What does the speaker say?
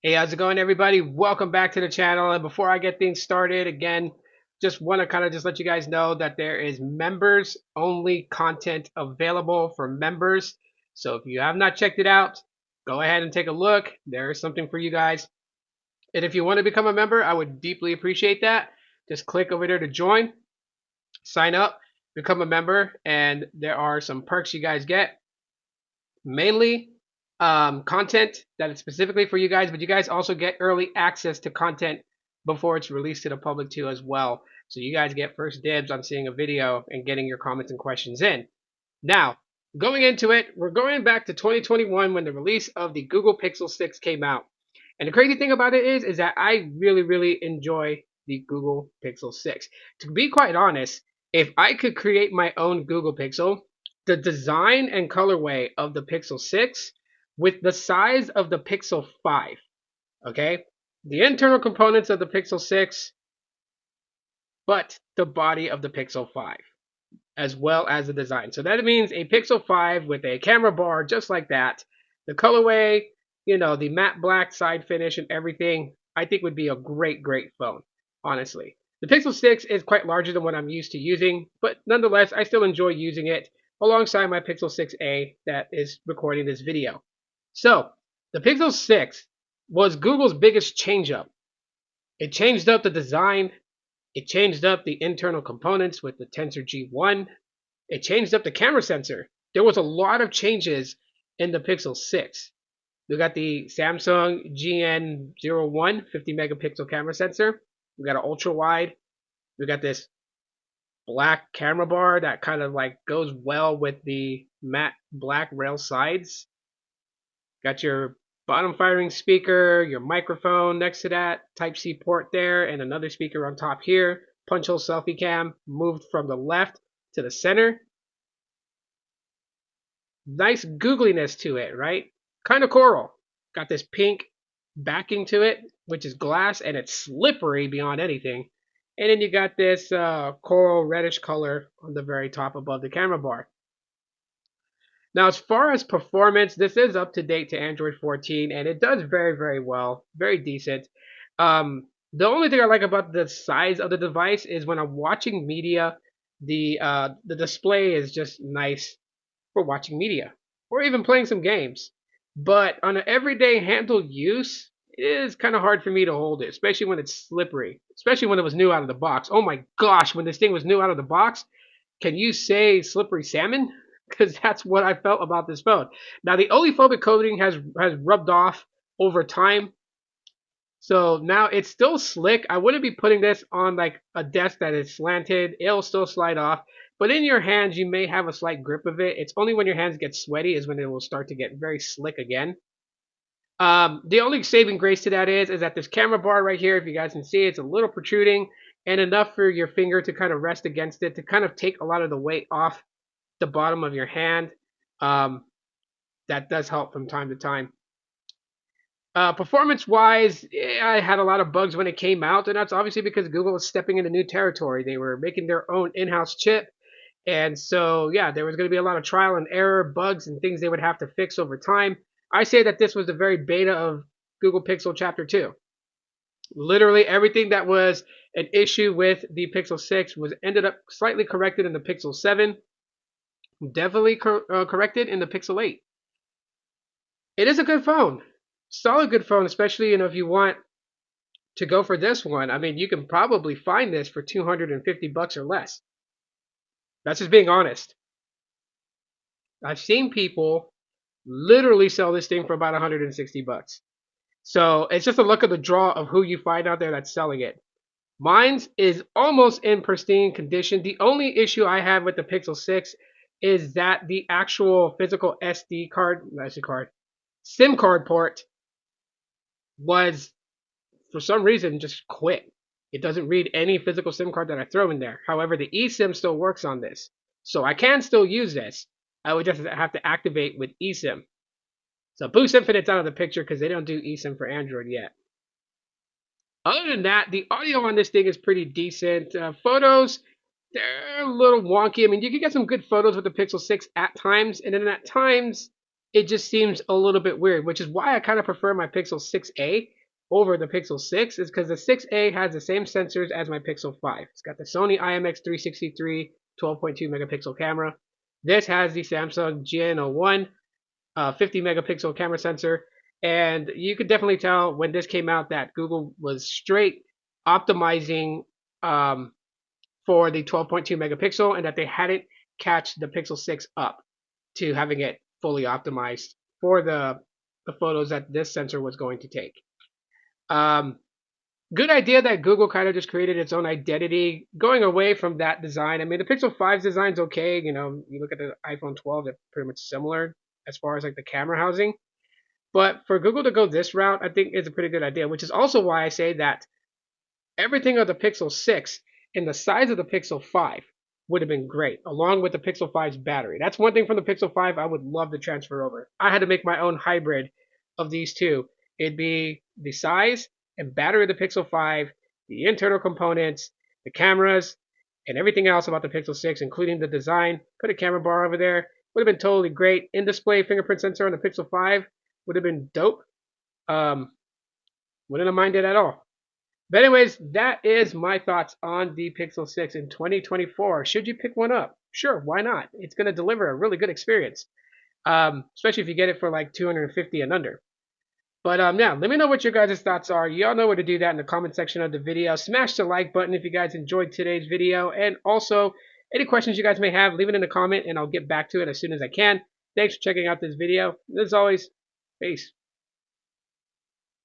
Hey, how's it going, everybody? Welcome back to the channel. And before I get things started, again, just want to kind of just let you guys know that there is members only content available for members. So if you have not checked it out, go ahead and take a look. There is something for you guys. And if you want to become a member, I would deeply appreciate that. Just click over there to join, sign up, become a member, and there are some perks you guys get. Mainly content that is specifically for you guys, but you guys also get early access to content before it's released to the public too as well. So you guys get first dibs on seeing a video and getting your comments and questions in. Now, going into it, we're going back to 2021 when the release of the Google Pixel 6 came out. And the crazy thing about it is that I really enjoy the Google Pixel 6. To be quite honest, if I could create my own Google Pixel, the design and colorway of the Pixel 6 with the size of the Pixel 5, okay? The internal components of the Pixel 6, but the body of the Pixel 5, as well as the design. So that means a Pixel 5 with a camera bar just like that. The colorway, the matte black side finish and everything, I think would be a great phone, honestly. The Pixel 6 is quite larger than what I'm used to using, but nonetheless, I still enjoy using it alongside my Pixel 6a that is recording this video. So, the Pixel 6 was Google's biggest change up. It changed up the design, it changed up the internal components with the Tensor G1, it changed up the camera sensor. There was a lot of changes in the Pixel 6. We got the Samsung GN01 50 megapixel camera sensor. We got an ultra wide. We got this black camera bar that kind of like goes well with the matte black rail sides. Got your bottom firing speaker, your microphone next to that, Type-C port there, and another speaker on top here. Punch hole selfie cam moved from the left to the center. Nice googliness to it, right? Kind of coral. Got this pink backing to it, which is glass, and it's slippery beyond anything. And then you got this coral reddish color on the very top above the camera bar. Now, as far as performance, this is up to date to Android 14, and it does very well, very decent. The only thing I like about the size of the device is when I'm watching media, the display is just nice for watching media or even playing some games. But on an everyday handled use, it is kind of hard for me to hold it, especially when it's slippery, especially when it was new out of the box. Oh my gosh, when this thing was new out of the box, can you say slippery salmon? Because that's what I felt about this phone. Now the oleophobic coating has rubbed off over time, so now it's still slick. I wouldn't be putting this on like a desk that is slanted. It'll still slide off. But in your hands, you may have a slight grip of it. It's only when your hands get sweaty is when it will start to get very slick again. The only saving grace to that is that this camera bar right here, if you guys can see, it's a little protruding and enough for your finger to kind of rest against it to kind of take a lot of the weight off the bottom of your hand. That does help from time to time. Performance-wise, I had a lot of bugs when it came out, and that's obviously because Google was stepping into new territory. They were making their own in-house chip, and so yeah, there was going to be a lot of trial and error, bugs, and things they would have to fix over time. I say that this was the very beta of Google Pixel Chapter 2. Literally everything that was an issue with the Pixel 6 was ended up slightly corrected in the Pixel 7, definitely corrected in the Pixel 8. It is a good phone. Solid good phone, especially if you want to go for this one. I mean, you can probably find this for 250 bucks or less. That's just being honest. I've seen people literally sell this thing for about 160 bucks. So it's just a look at the draw of who you find out there that's selling it. Mine's is almost in pristine condition. The only issue I have with the Pixel 6 is that the actual physical SIM card port was, for some reason, just quit. It doesn't read any physical SIM card that I throw in there. However, the eSIM still works on this. So I can still use this. I would just have to activate with eSIM. So Boost Infinite's out of the picture because they don't do eSIM for Android yet. Other than that, the audio on this thing is pretty decent. Photos, they're a little wonky. I mean, you can get some good photos with the Pixel 6 at times, and then at times, it just seems a little bit weird, which is why I kind of prefer my Pixel 6a over the Pixel 6, is because the 6a has the same sensors as my Pixel 5. It's got the Sony IMX363 12.2 megapixel camera. This has the Samsung GN01 50 megapixel camera sensor, and you could definitely tell when this came out that Google was straight optimizing for the 12.2 megapixel, and that they hadn't catch the Pixel 6 up to having it fully optimized for the photos that this sensor was going to take. Good idea that Google kind of just created its own identity, going away from that design. I mean, the Pixel 5's design's okay. You know, you look at the iPhone 12, they're pretty much similar as far as like the camera housing. But for Google to go this route, I think is a pretty good idea, which is also why I say that everything of the Pixel 6 and the size of the Pixel 5 would have been great, along with the Pixel 5's battery. That's one thing from the Pixel 5 I would love to transfer over. I had to make my own hybrid of these two. It'd be the size and battery of the Pixel 5, the internal components, the cameras, and everything else about the Pixel 6, including the design. Put a camera bar over there. Would have been totally great. In-display fingerprint sensor on the Pixel 5 would have been dope. Wouldn't have minded at all. But anyways, that is my thoughts on the Pixel 6 in 2024. Should you pick one up? Sure, why not? It's going to deliver a really good experience, especially if you get it for like 250 and under. But yeah, let me know what your guys' thoughts are. Y'all know where to do that in the comment section of the video. Smash the like button if you guys enjoyed today's video. And also, any questions you guys may have, leave it in the comment and I'll get back to it as soon as I can. Thanks for checking out this video. As always, peace.